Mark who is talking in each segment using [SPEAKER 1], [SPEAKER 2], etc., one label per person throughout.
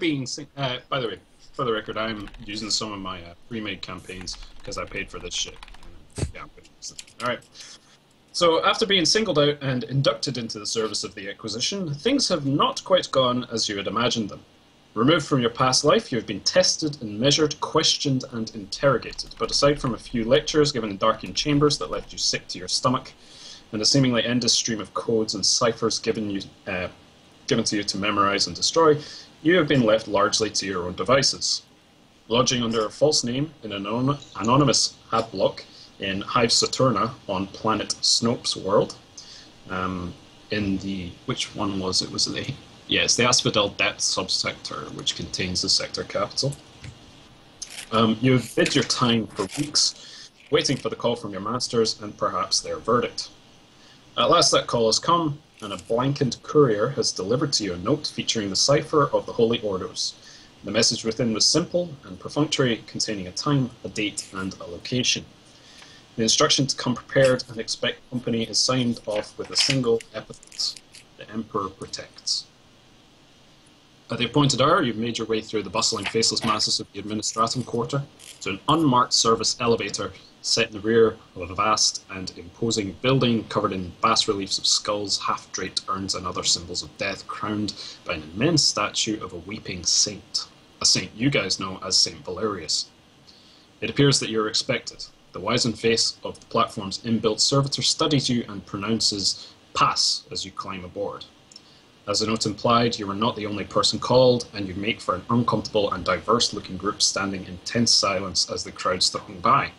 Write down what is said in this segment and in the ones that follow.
[SPEAKER 1] being... by the way, for the record, I'm using some of my pre-made campaigns because I paid for this shit. Yeah, I'm good. Alright. So, after being singled out and inducted into the service of the Acquisition, things have not quite gone as you had imagined them. Removed from your past life, you have been tested and measured, questioned and interrogated. But aside from a few lectures given in darkened chambers that left you sick to your stomach, and a seemingly endless stream of codes and ciphers given to you to memorize and destroy, you have been left largely to your own devices. Lodging under a false name in an anonymous hab block in Hive Saturna on planet Snope's world. In the... which one was it? Was it the... yeah, it's the Asphodel Depth subsector, which contains the sector capital. You've bid your time for weeks, waiting for the call from your masters and perhaps their verdict. At last that call has come, and a blackened courier has delivered to you a note featuring the cipher of the Holy Orders. The message within was simple and perfunctory, containing a time, a date, and a location. The instruction to come prepared and expect company is signed off with a single epithet: the Emperor protects. At the appointed hour, you've made your way through the bustling, faceless masses of the Administratum Quarter to an unmarked service elevator set in the rear of a vast and imposing building covered in bas-reliefs of skulls, half-draped urns and other symbols of death, crowned by an immense statue of a weeping saint. A saint you guys know as Saint Valerius. It appears that you're expected. The wizened face of the platform's inbuilt servitor studies you and pronounces "pass" as you climb aboard. As the note implied, you are not the only person called, and you make for an uncomfortable and diverse-looking group standing in tense silence as the crowd stalking by.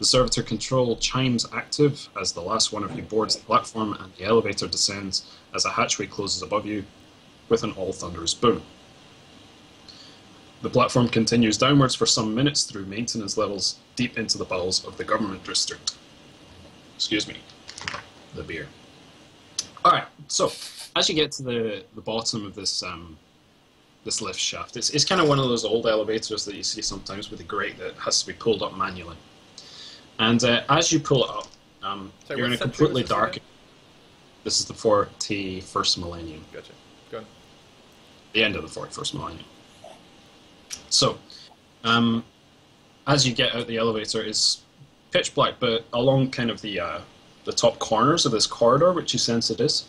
[SPEAKER 1] The servitor control chimes active as the last one of you boards the platform and the elevator descends as a hatchway closes above you with an all-thunderous boom. The platform continues downwards for some minutes through maintenance levels deep into the bowels of the government district. Excuse me. The beer. Alright, so as you get to the bottom of this this lift shaft, it's kind of one of those old elevators that you see sometimes with the grate that has to be pulled up manually. And as you pull it up, you're in a completely dark... This is the 41st millennium.
[SPEAKER 2] Gotcha. Go on.
[SPEAKER 1] The end of the 41st millennium. So, as you get out the elevator, it's pitch black, but along kind of the top corners of this corridor, which you sense it is,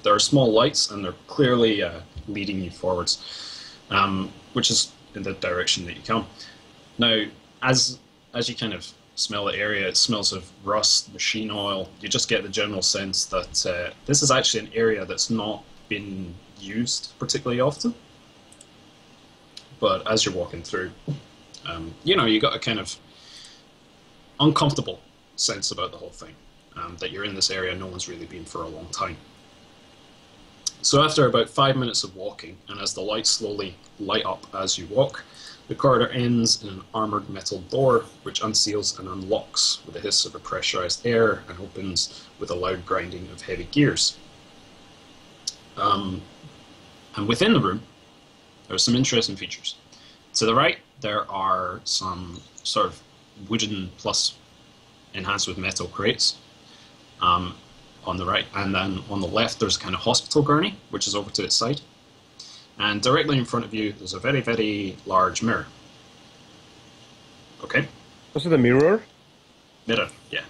[SPEAKER 1] there are small lights, and they're clearly leading you forwards, which is in the direction that you come. Now, as you kind of smell the area, it smells of rust, machine oil. You just get the general sense that this is actually an area that's not been used particularly often. But as you're walking through, you got a kind of uncomfortable sense about the whole thing, that you're in this area no one's really been for a long time. So after about 5 minutes of walking, and as the lights slowly light up as you walk, the corridor ends in an armoured metal door which unseals and unlocks with a hiss of pressurised air and opens with a loud grinding of heavy gears. And within the room, there are some interesting features. To the right, there are some sort of wooden plus enhanced with metal crates on the right, and then on the left there's a kind of hospital gurney, which is over to its side. And directly in front of you, there's a very, very large mirror. Okay?
[SPEAKER 3] Was it a mirror?
[SPEAKER 1] Mirror, yeah.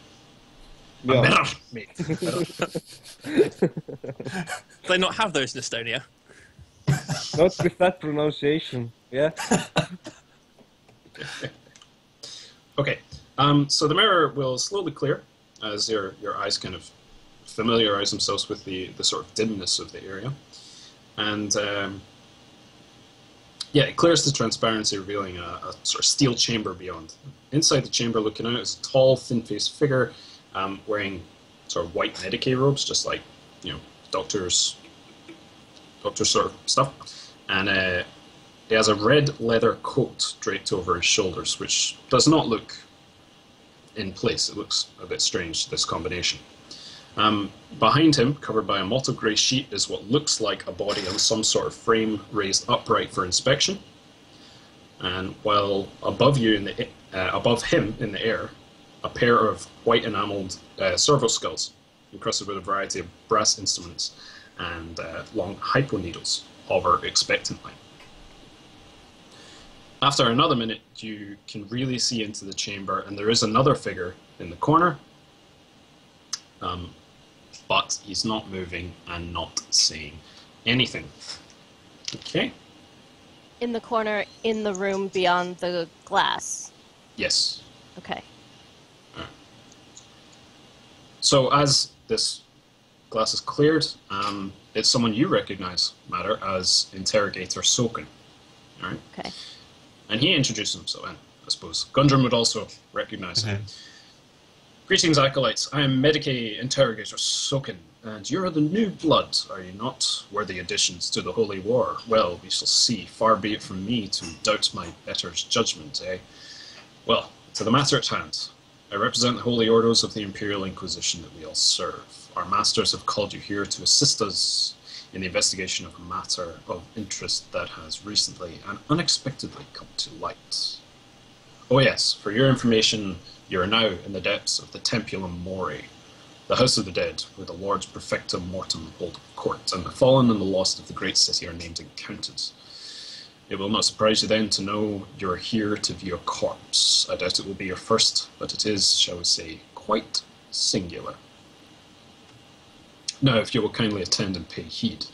[SPEAKER 3] Yeah.
[SPEAKER 1] A mirror, mate.
[SPEAKER 4] Do they not have those in Estonia?
[SPEAKER 3] Not with that pronunciation, yeah?
[SPEAKER 1] Okay, so the mirror will slowly clear as your eyes kind of familiarize themselves with the sort of dimness of the area. And yeah, it clears to transparency, revealing a sort of steel chamber beyond. Inside the chamber, looking out, is a tall, thin-faced figure wearing sort of white Medicaid robes, just like, doctors sort of stuff. And he has a red leather coat draped over his shoulders, which does not look in place. It looks a bit strange, this combination. Behind him, covered by a mottled grey sheet, is what looks like a body on some sort of frame raised upright for inspection. And while above him in the air, a pair of white enamelled servo skulls, encrusted with a variety of brass instruments and long hypo needles, hover expectantly. After another minute, you can really see into the chamber, and there is another figure in the corner, but he's not moving and not saying anything. Okay?
[SPEAKER 2] In the corner, in the room beyond the glass.
[SPEAKER 1] Yes.
[SPEAKER 2] Okay.
[SPEAKER 1] Right. So as this glass is cleared, it's someone you recognize, Matter, as Interrogator Soen. All right?
[SPEAKER 2] Okay.
[SPEAKER 1] And he introduced himself, and I suppose Gundren would also recognize him. Greetings, Acolytes. I am Medicae Interrogator Soen, and you're the new blood, are you not? Worthy additions to the Holy War. Well, we shall see. Far be it from me to doubt my betters' judgment, eh? Well, to the matter at hand. I represent the Holy Orders of the Imperial Inquisition that we all serve. Our masters have called you here to assist us in the investigation of a matter of interest that has recently and unexpectedly come to light. Oh yes, for your information, you are now in the depths of the Tempulum Mori, the House of the Dead, where the Lords Perfectum Mortem hold court, and the fallen and the lost of the great city are named and counted. It will not surprise you then to know you are here to view a corpse. I doubt it will be your first, but it is, shall we say, quite singular. Now, if you will kindly attend and pay heed,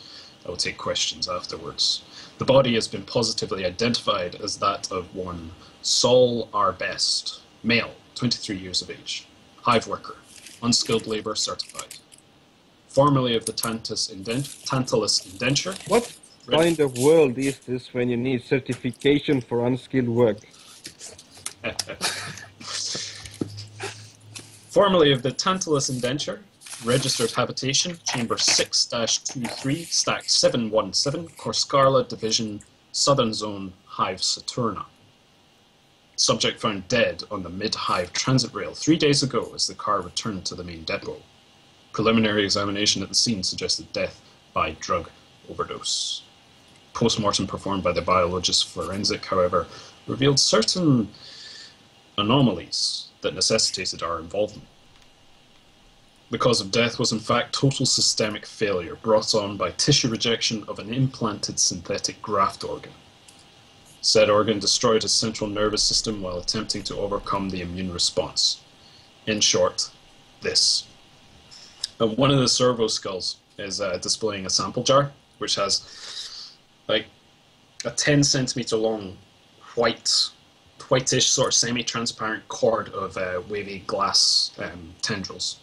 [SPEAKER 1] I will take questions afterwards. The body has been positively identified as that of one Saul R. Best, male, 23 years of age, hive worker, unskilled labour certified. Formerly of the Tantalus indenture.
[SPEAKER 3] What kind of world is this when you need certification for unskilled work?
[SPEAKER 1] Formerly of the Tantalus indenture, registered habitation, chamber 6-23, stack 717, Korskarla division, southern zone, hive Saturna. Subject found dead on the mid-hive transit rail 3 days ago as the car returned to the main depot. Preliminary examination at the scene suggested death by drug overdose. Post-mortem performed by the biologist forensic, however, revealed certain anomalies that necessitated our involvement. The cause of death was in fact total systemic failure brought on by tissue rejection of an implanted synthetic graft organ. Said organ destroyed his central nervous system while attempting to overcome the immune response. In short, this. One of the servo skulls is displaying a sample jar, which has like a 10 centimeter long whitish sort of semi-transparent cord of wavy glass tendrils.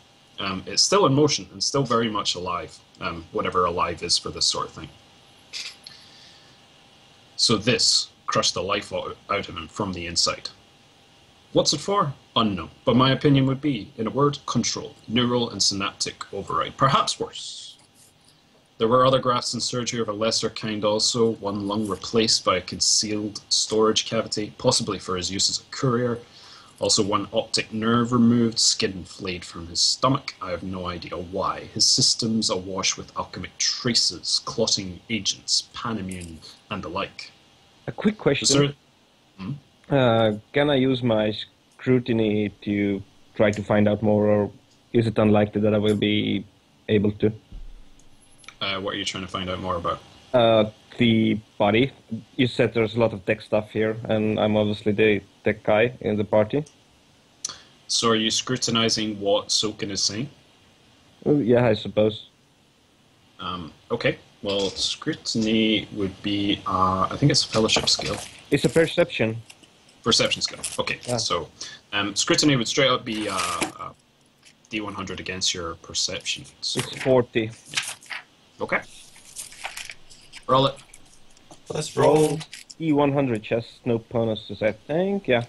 [SPEAKER 1] It's still in motion and still very much alive, whatever alive is for this sort of thing. So this crushed the life out of him from the inside. What's it for? Unknown. But my opinion would be, in a word, control. Neural and synaptic override. Perhaps worse. There were other grafts and surgery of a lesser kind also, one lung replaced by a concealed storage cavity, possibly for his use as a courier. Also one optic nerve removed, skin flayed from his stomach. I have no idea why. His system's awash with alchemic traces, clotting agents, panimmune, and the like.
[SPEAKER 3] A quick question. Can I use my scrutiny to try to find out more, or is it unlikely that I will be able to?
[SPEAKER 1] What are you trying to find out more about?
[SPEAKER 3] The body. You said there's a lot of tech stuff here, and I'm obviously the tech guy in the party.
[SPEAKER 1] So are you scrutinizing what Soen is saying?
[SPEAKER 3] Well, yeah, I suppose.
[SPEAKER 1] Okay. Well, scrutiny would be, I think it's a fellowship skill.
[SPEAKER 3] It's a perception.
[SPEAKER 1] Perception skill. Okay. Yeah. So scrutiny would straight up be D100 against your perception. So.
[SPEAKER 3] It's 40.
[SPEAKER 1] Okay. Roll it.
[SPEAKER 5] Let's roll.
[SPEAKER 3] E100 chest, no bonuses, I think, yeah.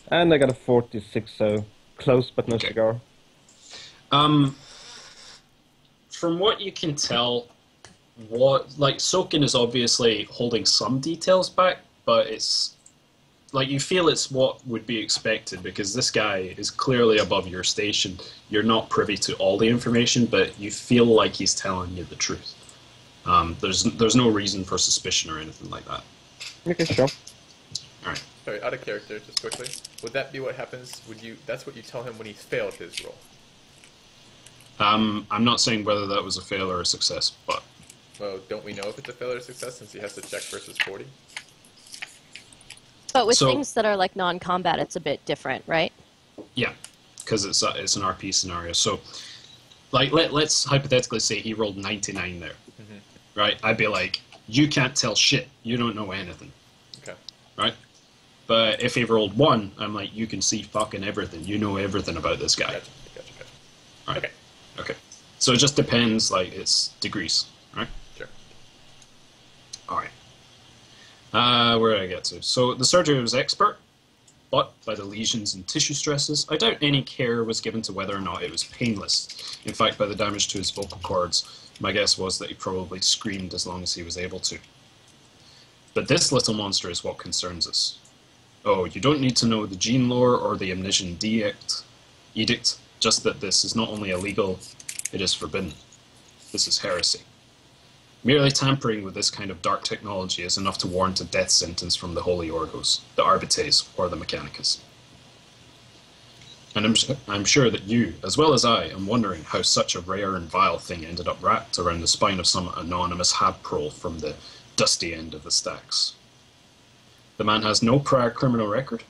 [SPEAKER 3] And I got a 46, so close but no cigar.
[SPEAKER 1] From what you can tell, Soen is obviously holding some details back, but it's like you feel it's what would be expected because this guy is clearly above your station. You're not privy to all the information, but you feel like he's telling you the truth. There's no reason for suspicion or anything like that.
[SPEAKER 3] Okay, sure.
[SPEAKER 1] All right.
[SPEAKER 5] Sorry, out of character, just quickly. Would that be what happens? That's what you tell him when he failed his roll?
[SPEAKER 1] I'm not saying whether that was a fail or a success, but...
[SPEAKER 5] Well, don't we know if it's a fail or a success since he has to check versus 40?
[SPEAKER 2] But with
[SPEAKER 1] So-
[SPEAKER 2] things that are like non-combat, it's a bit different, right?
[SPEAKER 1] Yeah, because it's an RP scenario. So, like, let's hypothetically say he rolled 99 there, right? I'd be like, you can't tell shit. You don't know anything,
[SPEAKER 5] Okay.
[SPEAKER 1] right? But if he rolled 1, I'm like, you can see fucking everything. You know everything about this guy.
[SPEAKER 5] Gotcha.
[SPEAKER 1] Right?
[SPEAKER 5] Okay.
[SPEAKER 1] Okay. So it just depends, like, it's degrees, right?
[SPEAKER 5] Sure.
[SPEAKER 1] Alright. Where did I get to? So the surgery was expert, but by the lesions and tissue stresses, I doubt any care was given to whether or not it was painless. In fact, by the damage to his vocal cords, my guess was that he probably screamed as long as he was able to. But this little monster is what concerns us. Oh, you don't need to know the gene lore or the Omniscient edict, just that this is not only illegal, it is forbidden. This is heresy. Merely tampering with this kind of dark technology is enough to warrant a death sentence from the Holy Orgos, the Arbites, or the Mechanicus. And I'm sure that you, as well as I, am wondering how such a rare and vile thing ended up wrapped around the spine of some anonymous habprole from the dusty end of the stacks. The man has no prior criminal record.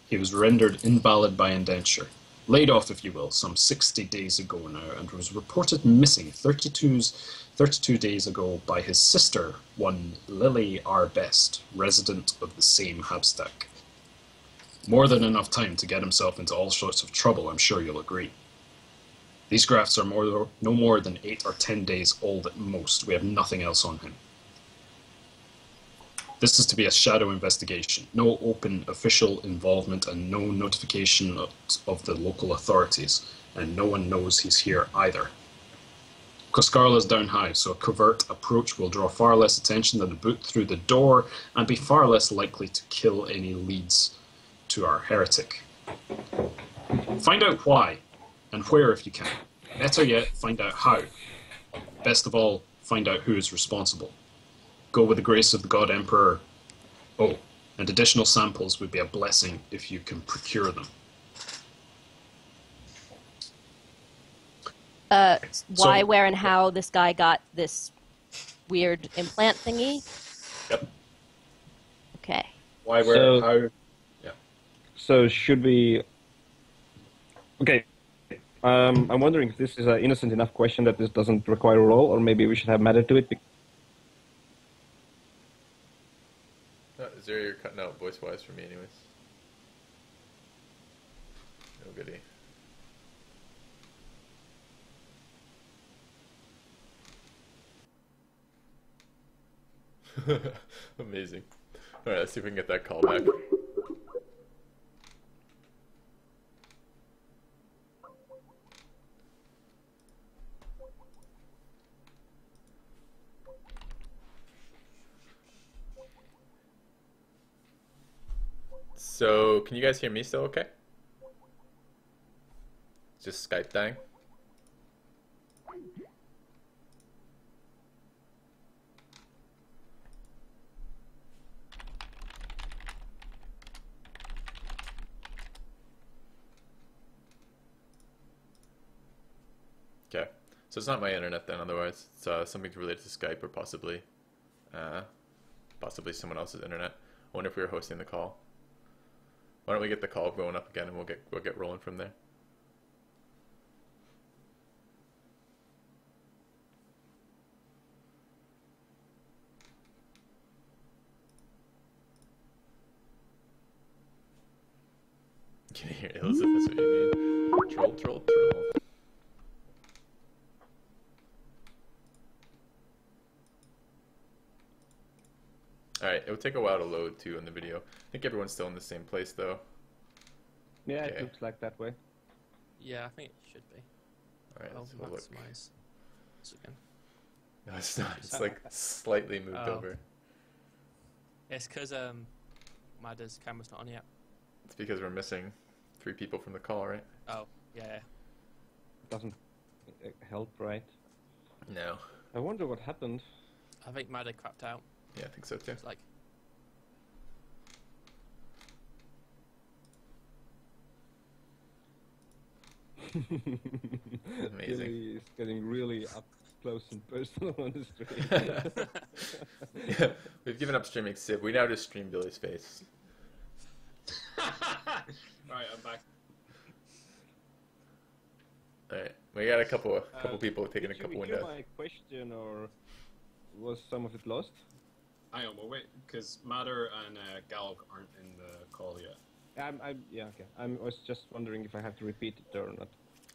[SPEAKER 1] He was rendered invalid by indenture, laid off, if you will, some 60 days ago now, and was reported missing 32 days ago by his sister, one Lily R. Best, resident of the same Habstack. More than enough time to get himself into all sorts of trouble, I'm sure you'll agree. These graphs are no more than 8 or 10 days old at most. We have nothing else on him. This is to be a shadow investigation, no open official involvement and no notification of the local authorities, and no one knows he's here either. Koskarla's down high, so a covert approach will draw far less attention than a boot through the door and be far less likely to kill any leads to our heretic. Find out why, and where if you can. Better yet, find out how. Best of all, find out who is responsible. Go with the grace of the God Emperor. Oh, and additional samples would be a blessing if you can procure them.
[SPEAKER 2] Why, where, and how this guy got this weird implant thingy?
[SPEAKER 1] Yep.
[SPEAKER 2] Okay.
[SPEAKER 1] Why, where, how? Yeah.
[SPEAKER 3] So should we... Okay. I'm wondering if this is an innocent enough question that this doesn't require a roll, or maybe we should have matter to it.
[SPEAKER 5] Zero, you're cutting out voice-wise for me anyways. No goodie. Amazing. Alright, let's see if we can get that call back. So, can you guys hear me still okay? Just Skype dying. Okay, so it's not my internet then, otherwise it's something related to Skype or possibly someone else's internet. I wonder if we were hosting the call. Why don't we get the call going up again and we'll get rolling from there. Can you hear Elizabeth? That's what you mean. Troll. Alright, it will take a while to load too in the video. I think everyone's still in the same place though.
[SPEAKER 3] Yeah,
[SPEAKER 5] Okay.
[SPEAKER 3] it looks like that way.
[SPEAKER 4] Yeah, I think it should be.
[SPEAKER 5] Alright,
[SPEAKER 4] I'll
[SPEAKER 5] let's have a look.
[SPEAKER 4] maximize this again.
[SPEAKER 5] No, it's not. It's like slightly moved
[SPEAKER 4] Oh.
[SPEAKER 5] over.
[SPEAKER 4] It's because Mada's camera's not on yet.
[SPEAKER 5] It's because we're missing 3 people from the call, right?
[SPEAKER 4] Oh, yeah.
[SPEAKER 3] Doesn't help, right?
[SPEAKER 5] No.
[SPEAKER 3] I wonder what happened.
[SPEAKER 4] I think Mada crapped out.
[SPEAKER 5] Yeah, I think so too.
[SPEAKER 4] It's like,
[SPEAKER 5] Amazing.
[SPEAKER 3] Really, it's getting really up close and personal on the stream.
[SPEAKER 5] Yeah, we've given up streaming Civ. We now just stream Billy's face.
[SPEAKER 1] Alright, I'm back.
[SPEAKER 5] Alright, we got a couple people taking a
[SPEAKER 3] Did
[SPEAKER 5] couple
[SPEAKER 3] you hear
[SPEAKER 5] windows.
[SPEAKER 3] my question, or was some of it lost?
[SPEAKER 1] Hang on, we'll wait, because Matter and Galg aren't in the call yet.
[SPEAKER 3] Yeah, okay. I was just wondering if I have to repeat it or not.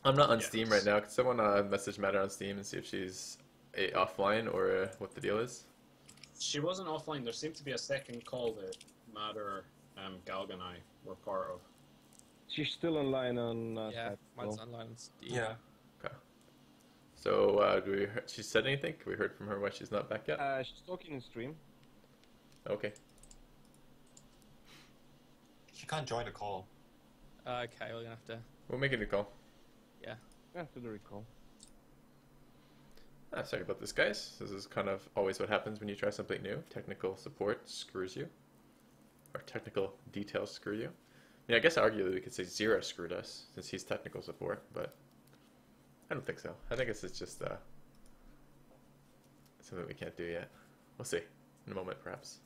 [SPEAKER 5] I'm not on
[SPEAKER 1] Yes.
[SPEAKER 5] Steam right now. Could someone message Matter on Steam and see if she's offline or what the deal is?
[SPEAKER 1] She wasn't offline. There seemed to be a second call that Matter, Galg and I were part of.
[SPEAKER 3] She's still online on
[SPEAKER 4] Yeah,
[SPEAKER 3] Skype.
[SPEAKER 4] mine's
[SPEAKER 3] so-
[SPEAKER 4] online on Steam.
[SPEAKER 6] Yeah.
[SPEAKER 5] Okay. So, she said anything? We heard from her why she's not back yet?
[SPEAKER 3] She's talking in stream.
[SPEAKER 5] Okay.
[SPEAKER 6] She can't join the call.
[SPEAKER 4] Okay, we're gonna have to.
[SPEAKER 5] We'll make a new call.
[SPEAKER 4] Yeah.
[SPEAKER 3] After the recall.
[SPEAKER 5] Sorry about this, guys. This is kind of always what happens when you try something new. Technical support screws you. Or technical details screw you. I mean, I guess arguably we could say Zero screwed us, since he's technical support, but I don't think so. I think it's just something we can't do yet. We'll see. In a moment, perhaps.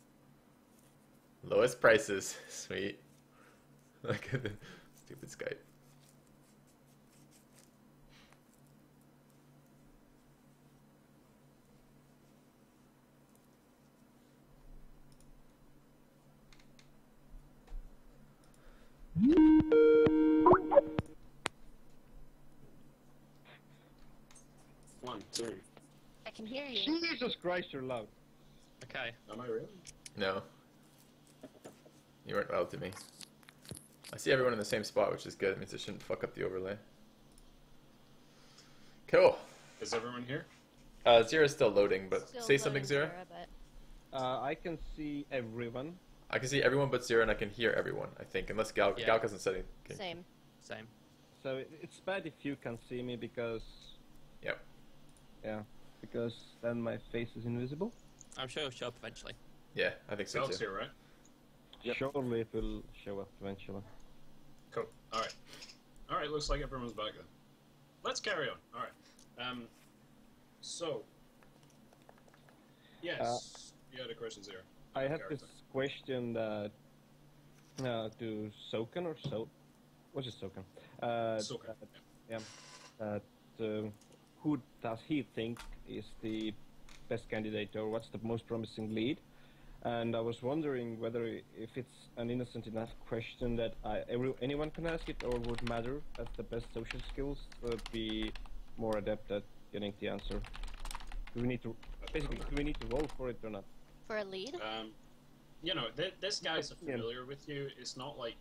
[SPEAKER 5] Lowest prices. Sweet. Look at the stupid Skype.
[SPEAKER 1] One, two.
[SPEAKER 2] I can hear you.
[SPEAKER 3] Jesus Christ, you're loud.
[SPEAKER 4] Okay.
[SPEAKER 1] Am I really?
[SPEAKER 5] No. You weren't loud to me. I see everyone in the same spot, which is good. It means it shouldn't fuck up the overlay. Cool.
[SPEAKER 1] Is everyone here?
[SPEAKER 5] Zero's still loading, but
[SPEAKER 2] Still
[SPEAKER 5] say something,
[SPEAKER 2] loading
[SPEAKER 5] Zero.
[SPEAKER 2] but
[SPEAKER 3] I can see everyone.
[SPEAKER 5] I can see everyone but Zero, and I can hear everyone, I think. Unless Gal hasn't said anything.
[SPEAKER 2] same.
[SPEAKER 4] Same.
[SPEAKER 3] So it's bad if you can see me because...
[SPEAKER 5] Yep.
[SPEAKER 3] Yeah, because then my face is invisible.
[SPEAKER 4] I'm sure it'll show up eventually.
[SPEAKER 5] Yeah, I think so
[SPEAKER 1] Galg's
[SPEAKER 5] too.
[SPEAKER 1] here, right?
[SPEAKER 3] Yep. Surely it will show up eventually.
[SPEAKER 1] Cool. Alright. Alright, looks like everyone's back then. Let's carry on. Alright. So... Yes. You had a question, Zero.
[SPEAKER 3] I have
[SPEAKER 1] Character.
[SPEAKER 3] this question that... to Soken or So... What's it, Soken?
[SPEAKER 1] Soken,
[SPEAKER 3] Yeah. Who does he think is the best candidate, or what's the most promising lead? And I was wondering whether if it's an innocent enough question that anyone can ask it, or would Matter as the best social skills be more adept at getting the answer? Do we need to roll for it or not?
[SPEAKER 2] For a lead?
[SPEAKER 1] You know, this guy's familiar with you. It's not like,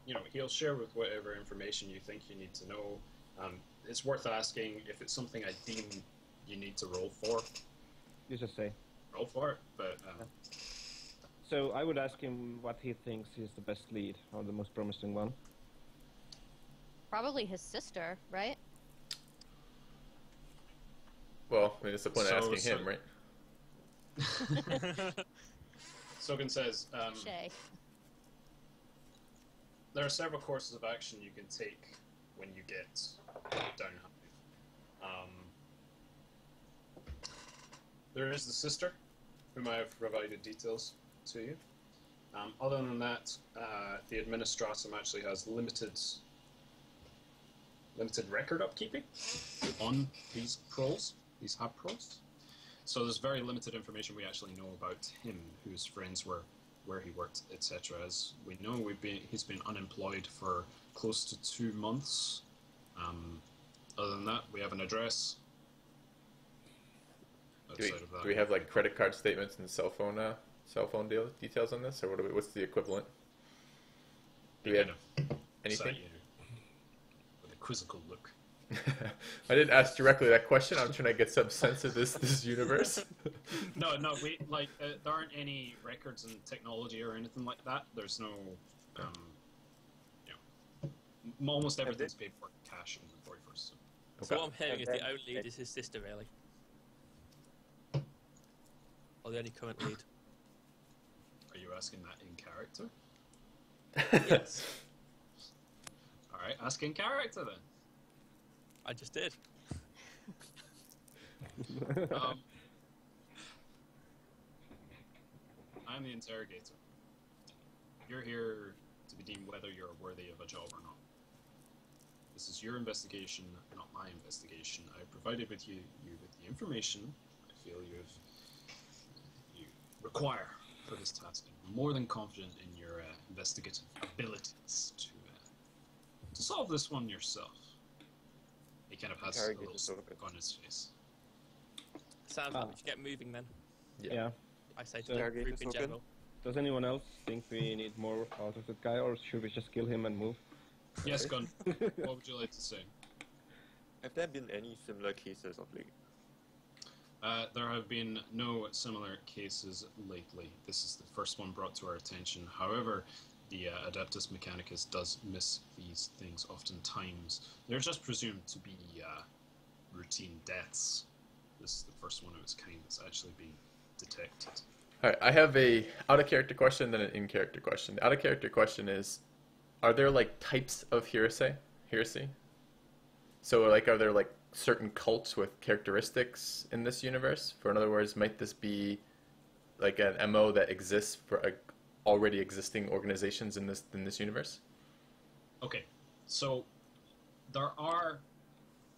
[SPEAKER 1] you know, he'll share with whatever information you think you need to know. It's worth asking if it's something I deem you need to roll for.
[SPEAKER 3] You just say.
[SPEAKER 1] Roll for it, but
[SPEAKER 3] So I would ask him what he thinks is the best lead, or the most promising one.
[SPEAKER 2] Probably his sister, right?
[SPEAKER 5] Well, I mean, it's the point of
[SPEAKER 1] So-
[SPEAKER 5] asking him, right?
[SPEAKER 1] Sogan says,
[SPEAKER 2] Shay.
[SPEAKER 1] there are several courses of action you can take when you get down. There is the sister, whom I have provided details to you. Other than that, the administratum actually has limited record upkeeping on these proles, these hab proles. So there's very limited information we actually know about him, who his friends were, where he worked, etc. As we know, he's been unemployed for close to 2 months. Other than that, we have an address. Outside of that,
[SPEAKER 5] Do we have like credit card statements and cell phone details on this, or what's the equivalent? Do we have anything?
[SPEAKER 1] Sat you with a quizzical look.
[SPEAKER 5] I didn't ask directly that question. I'm trying to get some sense of this universe.
[SPEAKER 1] No, we like there aren't any records in technology or anything like that. There's no, almost everything's paperwork, cash, and inventory first.
[SPEAKER 4] So what I'm hearing is the only lead is his sister, really. Or the only current lead.
[SPEAKER 1] Are you asking that in character?
[SPEAKER 4] Yes.
[SPEAKER 1] All right, ask in character then.
[SPEAKER 4] I just did.
[SPEAKER 1] I'm the interrogator. You're here to be deemed whether you're worthy of a job or not. This is your investigation, not my investigation. I provided with you with the information I feel you require for this task. I'm more than confident in your investigative abilities to solve this one yourself. He kind of has a little smirk on his face.
[SPEAKER 4] Sounds like we should get moving then.
[SPEAKER 3] Yeah.
[SPEAKER 4] I say to
[SPEAKER 3] So-
[SPEAKER 4] the
[SPEAKER 6] Interrogator
[SPEAKER 4] group in
[SPEAKER 6] Soen?
[SPEAKER 4] general.
[SPEAKER 3] Does anyone else think we need more out of that guy, or should we just kill him and move?
[SPEAKER 1] Yes, Gunn. What would you like to say?
[SPEAKER 6] Have there been any similar cases of late?
[SPEAKER 1] There have been no similar cases lately. This is the first one brought to our attention. However, the Adeptus Mechanicus does miss these things oftentimes. They're just presumed to be routine deaths. This is the first one of its kind that's actually been detected.
[SPEAKER 5] Alright, I have a out-of-character question, then an in-character question. The out-of-character question is, are there, like, types of heresy? So, like, are there, like, certain cults with characteristics in this universe? For in other words, might this be, like, an MO that exists for already existing organizations in this universe?
[SPEAKER 1] Okay, so there are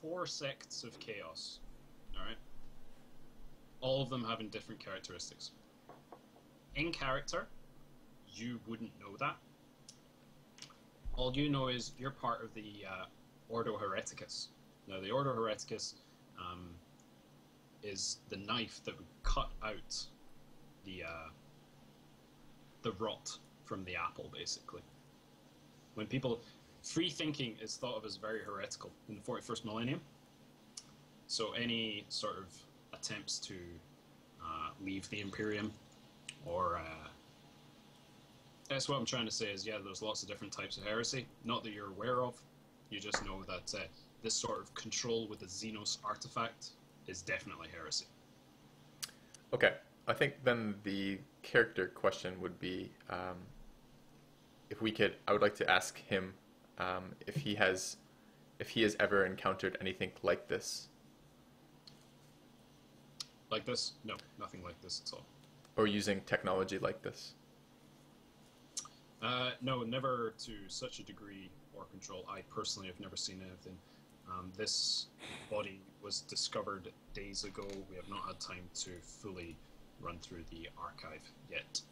[SPEAKER 1] 4 sects of chaos, alright? All of them having different characteristics. In character, you wouldn't know that. All you know is you're part of the Ordo Hereticus. Now, the Ordo Hereticus is the knife that would cut out the rot from the apple, basically. When people... Free thinking is thought of as very heretical in the 41st millennium. So any sort of attempts to leave the Imperium, or... that's what I'm trying to say is, yeah, there's lots of different types of heresy. Not that you're aware of. You just know that this sort of control with the Xenos artifact is definitely heresy.
[SPEAKER 5] Okay, I think then the character question would be, I would like to ask him if he has ever encountered anything like this.
[SPEAKER 1] Like this? No, nothing like this at all.
[SPEAKER 5] Or using technology like this.
[SPEAKER 1] No, never to such a degree or control. I personally have never seen anything. This body was discovered days ago. We have not had time to fully run through the archive yet.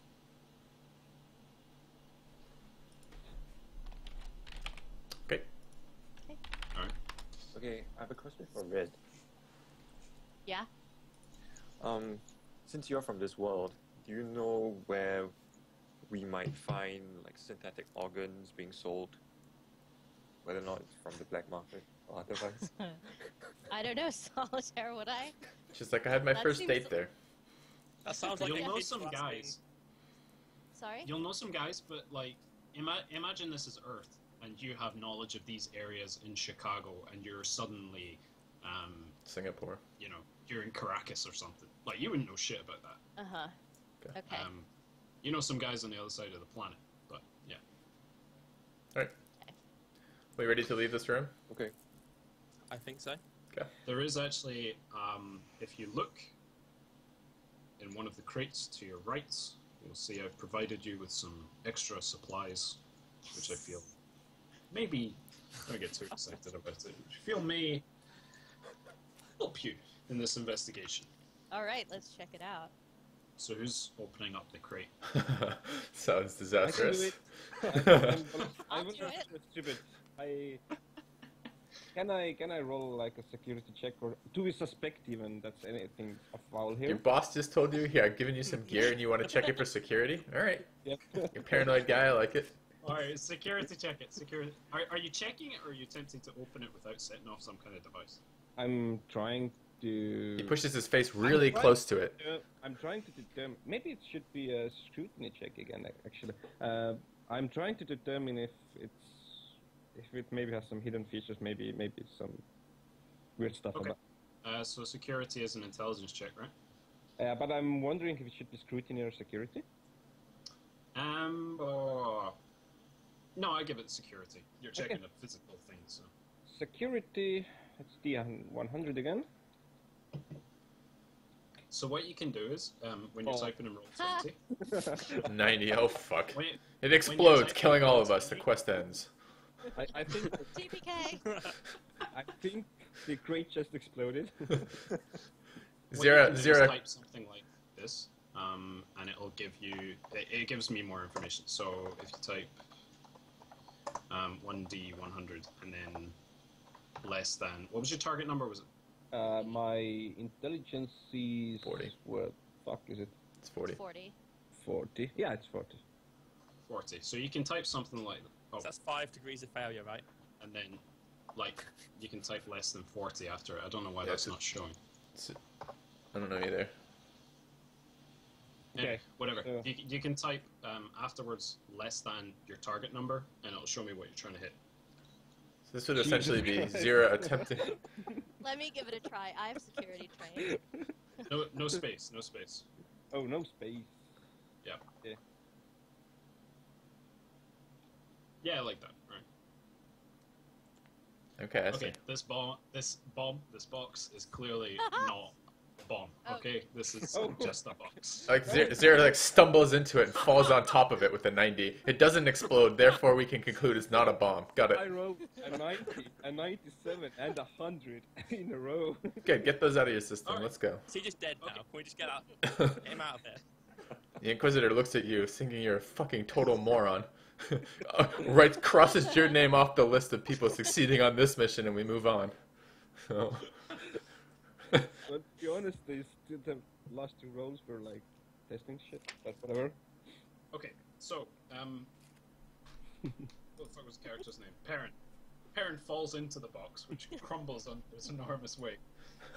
[SPEAKER 5] Okay.
[SPEAKER 1] Alright.
[SPEAKER 6] Okay, I have a question for Red.
[SPEAKER 2] Yeah?
[SPEAKER 6] Since you're from this world, do you know where we might find like synthetic organs being sold? Whether or not it's from the black market or otherwise?
[SPEAKER 2] I don't know, Solitaire, would I?
[SPEAKER 5] Just like I had my
[SPEAKER 2] That
[SPEAKER 5] first
[SPEAKER 2] seems-
[SPEAKER 5] date there.
[SPEAKER 4] That sounds like
[SPEAKER 1] You'll
[SPEAKER 4] a
[SPEAKER 1] know
[SPEAKER 4] kid
[SPEAKER 1] some
[SPEAKER 4] asking.
[SPEAKER 1] guys.
[SPEAKER 2] Sorry?
[SPEAKER 1] You'll know some guys, but like, imagine this is Earth, and you have knowledge of these areas in Chicago, and you're suddenly,
[SPEAKER 5] Singapore.
[SPEAKER 1] you know, you're in Caracas or something. Like, you wouldn't know shit about that.
[SPEAKER 2] Uh-huh.
[SPEAKER 5] Okay.
[SPEAKER 2] Okay.
[SPEAKER 1] You know some guys on the other side of the planet, but yeah.
[SPEAKER 5] Alright. We ready to leave this room?
[SPEAKER 6] Okay.
[SPEAKER 4] I think so.
[SPEAKER 5] Okay.
[SPEAKER 1] There is actually, if you look in one of the crates to your right, you'll see I've provided you with some extra supplies, which I feel maybe, don't get too excited about it, which I feel may help you in this investigation.
[SPEAKER 2] All right, let's check it out.
[SPEAKER 1] So who's opening up the crate?
[SPEAKER 5] Sounds
[SPEAKER 3] I can do
[SPEAKER 5] disastrous.
[SPEAKER 3] it. I
[SPEAKER 2] I'll
[SPEAKER 3] will
[SPEAKER 2] do
[SPEAKER 3] not
[SPEAKER 2] it.
[SPEAKER 3] be stupid. Can I roll like a security check, or do we suspect even that's anything of foul
[SPEAKER 5] Your
[SPEAKER 3] here?
[SPEAKER 5] boss just told you, here, I've given you some gear and you want to check it for security? Alright.
[SPEAKER 3] Yep.
[SPEAKER 5] You're a paranoid guy, I like it.
[SPEAKER 1] Alright, security check it. Security. Are you checking it, or are you attempting to open it without setting off some kind of device?
[SPEAKER 3] I'm trying to.
[SPEAKER 5] He pushes his face really close to it.
[SPEAKER 3] I'm trying to determine. Maybe it should be a scrutiny check again. Actually, I'm trying to determine if it maybe has some hidden features. Maybe some weird stuff
[SPEAKER 1] Okay.
[SPEAKER 3] about.
[SPEAKER 1] So security is an intelligence check, right?
[SPEAKER 3] But I'm wondering if it should be scrutiny or security.
[SPEAKER 1] No, I give it security. You're checking
[SPEAKER 3] Okay.
[SPEAKER 1] a physical thing, so.
[SPEAKER 3] Security. It's the 100 again.
[SPEAKER 1] So what you can do is, when you're typing in roll
[SPEAKER 2] Ah.
[SPEAKER 1] 20,
[SPEAKER 5] 90. Oh fuck!
[SPEAKER 1] when you-
[SPEAKER 5] It explodes,
[SPEAKER 1] typing
[SPEAKER 5] killing all
[SPEAKER 1] roll
[SPEAKER 5] of us. The
[SPEAKER 1] 20,
[SPEAKER 5] quest ends.
[SPEAKER 3] I think
[SPEAKER 2] TPK.
[SPEAKER 3] I think the crate just exploded.
[SPEAKER 1] what you
[SPEAKER 5] Zero,
[SPEAKER 1] can do is
[SPEAKER 5] zero.
[SPEAKER 1] type something like this, and it'll give you. It gives me more information. So if you type 1D100 and then less than, what was your target number? Was it
[SPEAKER 3] My intelligence is
[SPEAKER 5] 40.
[SPEAKER 3] What fuck is it?
[SPEAKER 5] It's 40.
[SPEAKER 2] 40.
[SPEAKER 3] 40. Yeah, it's 40.
[SPEAKER 1] 40? So you can type something like,
[SPEAKER 4] So that's 5 degrees of failure, right?
[SPEAKER 1] and then like you can type less than 40 after it. I don't know why
[SPEAKER 5] Yeah,
[SPEAKER 1] that's
[SPEAKER 5] it's-
[SPEAKER 1] not showing.
[SPEAKER 5] I don't know either.
[SPEAKER 1] Anyway,
[SPEAKER 3] Okay,
[SPEAKER 1] whatever.
[SPEAKER 3] so-
[SPEAKER 1] You can type afterwards less than your target number, and it'll show me what you're trying to hit.
[SPEAKER 5] So this would
[SPEAKER 3] Jesus
[SPEAKER 5] essentially be
[SPEAKER 3] Christ.
[SPEAKER 5] Zero attempting.
[SPEAKER 2] Let me give it a try. I have security trained.
[SPEAKER 1] No space, no space.
[SPEAKER 3] Oh, no space.
[SPEAKER 1] Yeah, I like that. Right.
[SPEAKER 5] Okay, I see.
[SPEAKER 1] Okay, this box is clearly not a bomb.
[SPEAKER 2] Oh.
[SPEAKER 1] Okay, this is
[SPEAKER 3] Oh.
[SPEAKER 1] just a box.
[SPEAKER 5] Like Zero like stumbles into it and falls on top of it with a 90. It doesn't explode, therefore we can conclude it's not a bomb. Got
[SPEAKER 3] I
[SPEAKER 5] it.
[SPEAKER 3] rolled a 90, a 97, and a 100 in a row.
[SPEAKER 5] Good, get those out of your system.
[SPEAKER 1] Alright.
[SPEAKER 5] Let's go.
[SPEAKER 4] Is he just dead now?
[SPEAKER 1] Okay.
[SPEAKER 4] Can we just get out? Get him out of there.
[SPEAKER 5] The Inquisitor looks at you, thinking you're a fucking total moron. Right, crosses your name off the list of people succeeding on this mission, and we move on. So,
[SPEAKER 3] But to be honest, the last 2 rolls were like testing shit, but whatever.
[SPEAKER 1] Okay, so what the fuck was the character's name? Perrin. Perrin falls into the box, which crumbles under its enormous weight,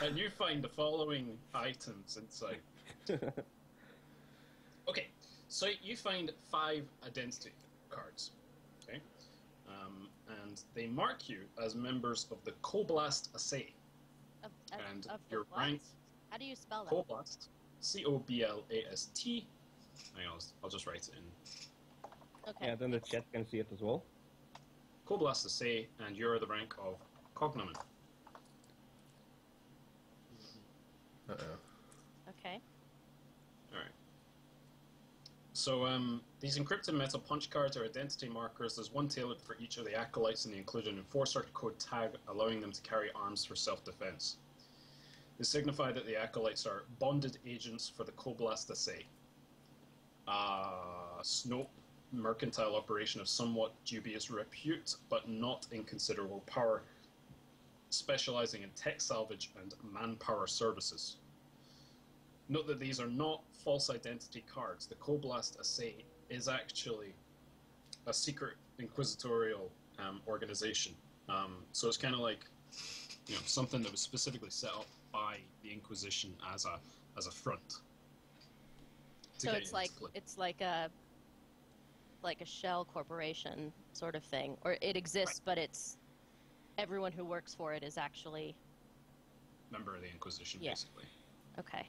[SPEAKER 1] and you find the following items inside. Okay, so you find 5 identity cards, okay, and they mark you as members of the Coblast Assay. And
[SPEAKER 2] Of the
[SPEAKER 1] your
[SPEAKER 2] what?
[SPEAKER 1] rank,
[SPEAKER 2] How do you spell that?
[SPEAKER 1] Coblast, Coblast. Hang on, I'll just write it in.
[SPEAKER 2] Okay.
[SPEAKER 3] Yeah, then the chat can see it as well.
[SPEAKER 1] Coblast Assay, and you're the rank of Cognomen.
[SPEAKER 5] uh-oh.
[SPEAKER 2] Okay.
[SPEAKER 1] Alright. So, these encrypted metal punch cards are identity markers. There's one tailored for each of the acolytes, and they include an enforcer code tag allowing them to carry arms for self-defense. They signify that the acolytes are bonded agents for the Coblast Assay. Snope, mercantile operation of somewhat dubious repute, but not inconsiderable power, specializing in tech salvage and manpower services. Note that these are not false identity cards. The Coblast Assay is actually a secret inquisitorial organization. So it's kind of like, you know, something that was specifically set up by the Inquisition as a front. to
[SPEAKER 2] So
[SPEAKER 1] get
[SPEAKER 2] it's
[SPEAKER 1] you
[SPEAKER 2] like
[SPEAKER 1] to click.
[SPEAKER 2] it's like a shell corporation sort of thing, or it exists, but it's everyone who works for it is actually
[SPEAKER 1] Member of the Inquisition,
[SPEAKER 2] Yeah.
[SPEAKER 1] basically.
[SPEAKER 2] okay.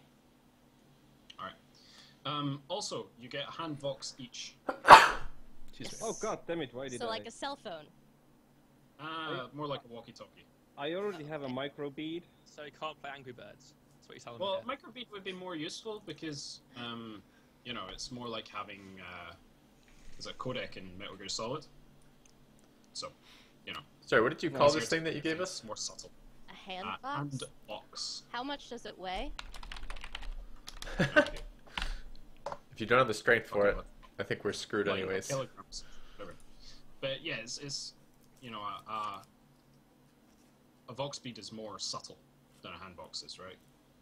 [SPEAKER 1] All right. Also, you get a handvox each.
[SPEAKER 5] Excuse me.
[SPEAKER 3] Oh god damn it, why did
[SPEAKER 2] So
[SPEAKER 3] I?
[SPEAKER 2] like a cell phone.
[SPEAKER 1] More like a walkie-talkie.
[SPEAKER 3] I already have a micro bead.
[SPEAKER 4] So he can't play Angry Birds. That's what you're telling
[SPEAKER 1] Well,
[SPEAKER 4] me.
[SPEAKER 1] microbead would be more useful because, you know, it's more like having, is it codec in Metal Gear Solid? So, you know,
[SPEAKER 5] Sorry, what did you
[SPEAKER 3] No,
[SPEAKER 5] call
[SPEAKER 1] easier
[SPEAKER 5] this thing
[SPEAKER 1] to
[SPEAKER 5] that you
[SPEAKER 1] do
[SPEAKER 5] gave
[SPEAKER 1] things,
[SPEAKER 5] us?
[SPEAKER 1] more subtle.
[SPEAKER 2] A hand
[SPEAKER 1] Handbox.
[SPEAKER 2] box. How much does it weigh?
[SPEAKER 1] Okay.
[SPEAKER 5] If you don't have the strength for it,
[SPEAKER 1] Okay,
[SPEAKER 5] I think we're screwed
[SPEAKER 1] like
[SPEAKER 5] anyways.
[SPEAKER 1] kilograms, whatever. But yeah, it's you know, a vox bead is more subtle than a handbox is, right?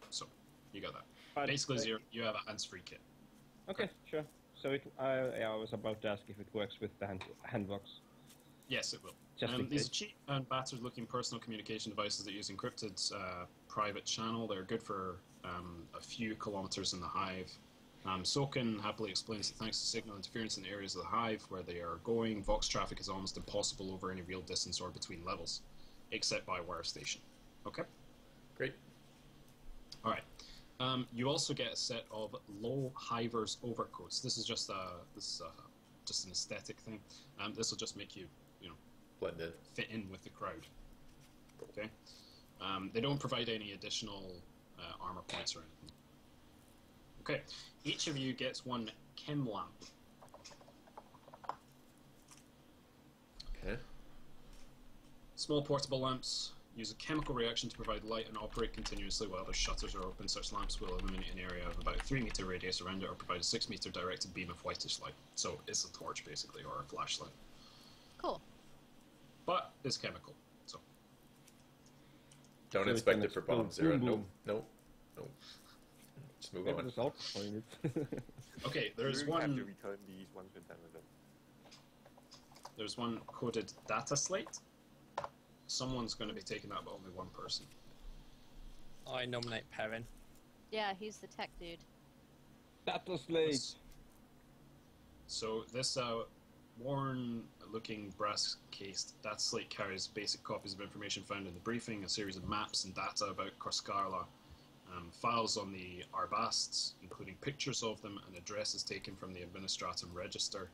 [SPEAKER 1] So you got that.
[SPEAKER 3] But
[SPEAKER 1] Basically, you have a hands-free kit.
[SPEAKER 3] Okay, sure. So I was about to ask if it works with the hand box.
[SPEAKER 1] Yes, it will.
[SPEAKER 3] Just in
[SPEAKER 1] These
[SPEAKER 3] case.
[SPEAKER 1] are cheap and battered-looking personal communication devices that use encrypted private channel. They're good for a few kilometers in the hive. Soken happily explains that thanks to signal interference in areas of the hive where they are going, Vox traffic is almost impossible over any real distance or between levels, except by wire station. Okay?
[SPEAKER 5] Great.
[SPEAKER 1] All right. You also get a set of low hivers overcoats. This is just just an aesthetic thing. This will just make you, you know,
[SPEAKER 5] Blended.
[SPEAKER 1] fit in with the crowd. Okay. They don't provide any additional armor points or anything. Okay, each of you gets one chem lamp.
[SPEAKER 5] Okay.
[SPEAKER 1] Small portable lamps use a chemical reaction to provide light and operate continuously while their shutters are open. Such lamps will illuminate an area of about a 3-meter radius around it or provide a 6-meter directed beam of whitish light. So it's a torch, basically, or a flashlight.
[SPEAKER 2] Cool.
[SPEAKER 1] But it's chemical, so...
[SPEAKER 5] Don't
[SPEAKER 3] So
[SPEAKER 5] inspect
[SPEAKER 3] it's
[SPEAKER 5] it for
[SPEAKER 3] an
[SPEAKER 5] bomb zero.
[SPEAKER 3] boom,
[SPEAKER 5] Nope. Nope. Just move
[SPEAKER 3] What
[SPEAKER 5] on.
[SPEAKER 3] result point it?
[SPEAKER 1] Okay, there's
[SPEAKER 6] We have to
[SPEAKER 1] one...
[SPEAKER 6] return these once we're done with them.
[SPEAKER 1] There's one coded data slate. Someone's going to be taking that, but only one person.
[SPEAKER 4] I nominate Perrin.
[SPEAKER 2] Yeah, he's the tech dude.
[SPEAKER 3] Data slate.
[SPEAKER 1] So this worn-looking brass-cased data slate carries basic copies of information found in the briefing, a series of maps and data about Korskarla, files on the Arbasts, including pictures of them and addresses taken from the Administratum Register.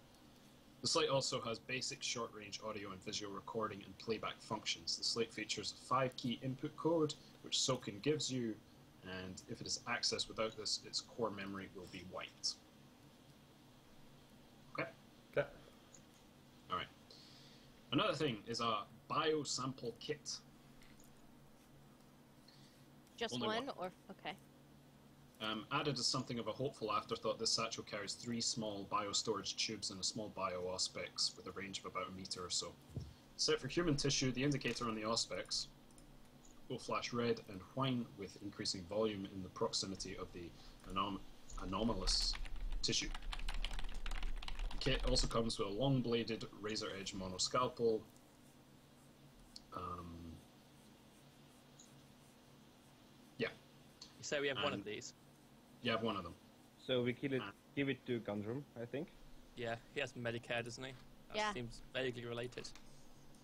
[SPEAKER 1] The slate also has basic short-range audio and visual recording and playback functions. The slate features a 5-key input code, which Soen gives you, and if it is accessed without this, its core memory will be wiped. Okay?
[SPEAKER 5] Okay.
[SPEAKER 1] Alright. Another thing is a biosample kit.
[SPEAKER 2] Just
[SPEAKER 1] Only
[SPEAKER 2] one,
[SPEAKER 1] one.
[SPEAKER 2] or okay.
[SPEAKER 1] Added as something of a hopeful afterthought, this satchel carries 3 small biostorage tubes and a small bio-auspex with a range of about 1 meter or so. Set for human tissue, the indicator on the auspex will flash red and whine with increasing volume in the proximity of the anomalous tissue. The kit also comes with a long-bladed, razor-edge monoscalpel. Yeah,
[SPEAKER 4] You say we have one
[SPEAKER 1] And-
[SPEAKER 4] of these.
[SPEAKER 1] you have one of them.
[SPEAKER 3] So we give it to Gundrum, I think.
[SPEAKER 4] Yeah, he has Medicare, doesn't he? That
[SPEAKER 2] Yeah.
[SPEAKER 4] seems vaguely related.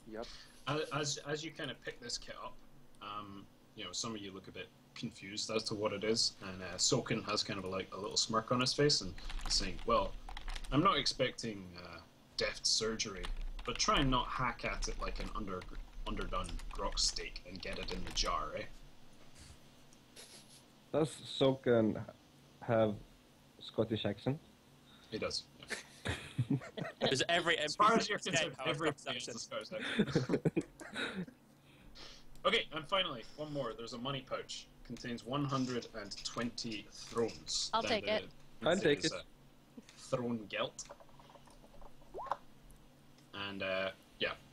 [SPEAKER 6] Yep.
[SPEAKER 1] As you kind of pick this kit up, some of you look a bit confused as to what it is, and Soen has kind of a little smirk on his face and saying, "Well, I'm not expecting deft surgery, but try and not hack at it like an underdone grok steak and get it in the jar, eh?"
[SPEAKER 3] Does Soken have Scottish accent?
[SPEAKER 1] He does. Yeah.
[SPEAKER 4] There's every
[SPEAKER 1] As far as
[SPEAKER 4] NPC
[SPEAKER 1] you're concerned,
[SPEAKER 4] has
[SPEAKER 1] every
[SPEAKER 4] perception.
[SPEAKER 1] Okay, and finally, one more. There's a money pouch. Contains 120 thrones.
[SPEAKER 2] I'll
[SPEAKER 1] Then
[SPEAKER 2] take
[SPEAKER 1] the
[SPEAKER 2] it.
[SPEAKER 3] I'll take
[SPEAKER 1] is,
[SPEAKER 3] it.
[SPEAKER 1] Throne gelt. And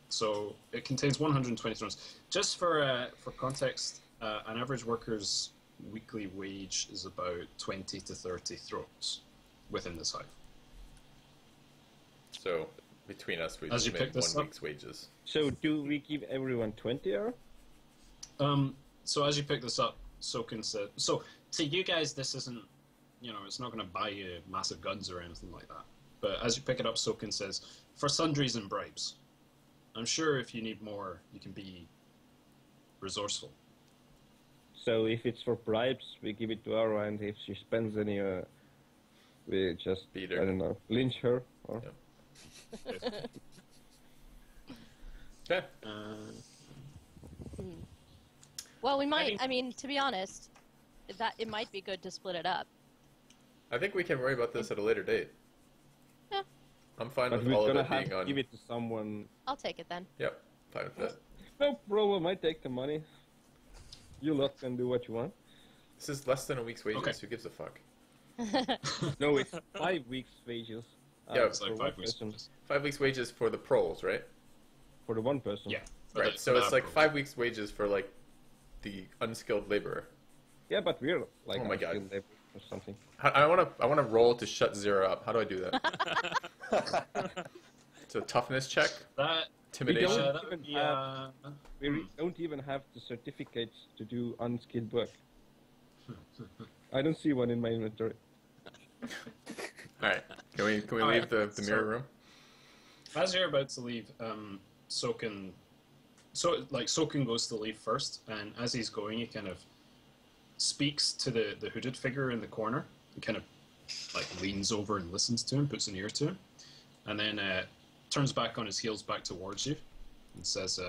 [SPEAKER 1] so it contains 120 thrones. Just for context, an average worker's weekly wage is about 20 to 30 thrones within this hive.
[SPEAKER 5] So between us, we
[SPEAKER 1] As
[SPEAKER 5] just
[SPEAKER 1] you
[SPEAKER 5] made
[SPEAKER 1] pick this
[SPEAKER 5] 1
[SPEAKER 1] up-
[SPEAKER 5] week's wages.
[SPEAKER 3] So do we give everyone 20 or?
[SPEAKER 1] So as you pick this up, Soken said, so to you guys, this isn't, it's not going to buy you massive guns or anything like that. But as you pick it up, Soken says, for sundries and bribes. I'm sure if you need more, you can be resourceful.
[SPEAKER 3] So if it's for bribes, we give it to her, and if she spends any, we just,
[SPEAKER 5] Beat her.
[SPEAKER 3] I don't know, lynch her. Or...
[SPEAKER 5] Yep. Okay.
[SPEAKER 2] Well, we might.
[SPEAKER 1] think-
[SPEAKER 2] I mean, to be honest, that it might be good to split it up.
[SPEAKER 5] I think we can worry about this at a later date.
[SPEAKER 2] Yeah.
[SPEAKER 5] I'm fine
[SPEAKER 3] But
[SPEAKER 5] with
[SPEAKER 3] we're
[SPEAKER 5] all of
[SPEAKER 3] gonna
[SPEAKER 5] it
[SPEAKER 3] have
[SPEAKER 5] being
[SPEAKER 3] to
[SPEAKER 5] on.
[SPEAKER 3] give it to someone.
[SPEAKER 2] I'll take it then.
[SPEAKER 5] Yep, fine with that.
[SPEAKER 3] No problem, I take the money. You lot can do what you want.
[SPEAKER 5] This is less than a week's wages.
[SPEAKER 1] Okay.
[SPEAKER 5] Who gives a fuck?
[SPEAKER 3] No, it's 5 weeks' wages.
[SPEAKER 5] Yeah,
[SPEAKER 1] It's like
[SPEAKER 3] for
[SPEAKER 1] 5
[SPEAKER 3] one
[SPEAKER 1] weeks.
[SPEAKER 3] person.
[SPEAKER 5] 5 weeks' wages for the proles, right?
[SPEAKER 3] For the one person.
[SPEAKER 1] Yeah. for
[SPEAKER 5] Right.
[SPEAKER 1] the-
[SPEAKER 5] So
[SPEAKER 1] for
[SPEAKER 5] it's
[SPEAKER 1] that
[SPEAKER 5] like
[SPEAKER 1] program.
[SPEAKER 5] 5 weeks' wages for like the unskilled laborer.
[SPEAKER 3] Yeah, but we're like
[SPEAKER 5] Oh my God.
[SPEAKER 3] unskilled labor or something.
[SPEAKER 5] I want to roll to shut Zero up. How do I do that? It's a toughness check,
[SPEAKER 1] That,
[SPEAKER 5] intimidation.
[SPEAKER 3] don't
[SPEAKER 1] that would
[SPEAKER 3] even
[SPEAKER 1] be,
[SPEAKER 3] have- We don't even have the certificates to do unskilled work. I don't see one in my inventory.
[SPEAKER 5] All right. Can we
[SPEAKER 1] All right,
[SPEAKER 5] leave the
[SPEAKER 1] so-
[SPEAKER 5] mirror room?
[SPEAKER 1] As you're about to leave, Soken goes to leave first, and as he's going, he kind of speaks to the hooded figure in the corner. He kind of leans over and listens to him, puts an ear to him, and then turns back on his heels back towards you and says,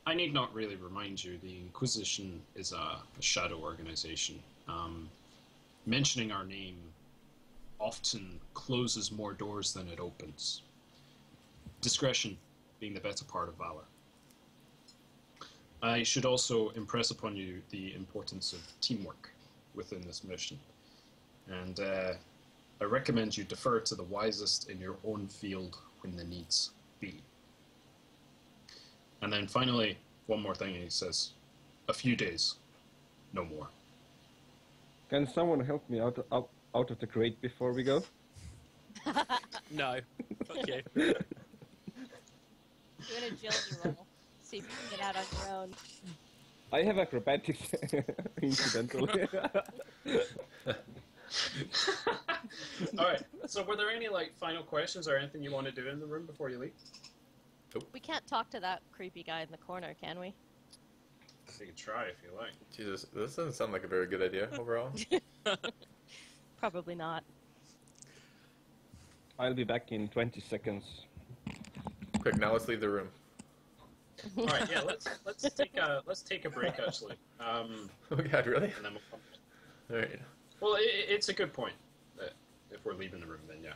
[SPEAKER 1] I need not really remind you, the Inquisition is a shadow organization. mentioning our name often closes more doors than it opens. Discretion being the better part of valor. I should also impress upon you the importance of teamwork within this mission. And I recommend you defer to the wisest in your own field when the needs be. And then finally, one more thing, he says, a few days, no more.
[SPEAKER 3] Can someone help me out of the crate before we go?
[SPEAKER 4] No. Fuck you.
[SPEAKER 2] Do an agility roll. See if you can get out on your own.
[SPEAKER 3] I have acrobatics, incidentally.
[SPEAKER 1] Alright, so were there any final questions or anything you want to do in the room before you leave?
[SPEAKER 2] We can't talk to that creepy guy in the corner, can we?
[SPEAKER 1] You can try if you like.
[SPEAKER 5] Jesus, this doesn't sound like a very good idea overall.
[SPEAKER 2] Probably not.
[SPEAKER 3] I'll be back in 20 seconds.
[SPEAKER 5] Quick, now let's leave the room.
[SPEAKER 1] All right, yeah, let's take a break actually.
[SPEAKER 5] Oh God, really?
[SPEAKER 1] And then we'll come.
[SPEAKER 5] All right.
[SPEAKER 1] Well, it's a good point that if we're leaving the room, then yeah.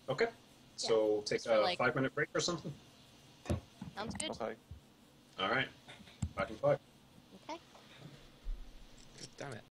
[SPEAKER 1] Okay. So take
[SPEAKER 2] just for,
[SPEAKER 1] a 5-minute break or something.
[SPEAKER 2] Sounds good.
[SPEAKER 6] Okay.
[SPEAKER 1] All right. Back in 5.
[SPEAKER 2] Okay.
[SPEAKER 4] Damn it.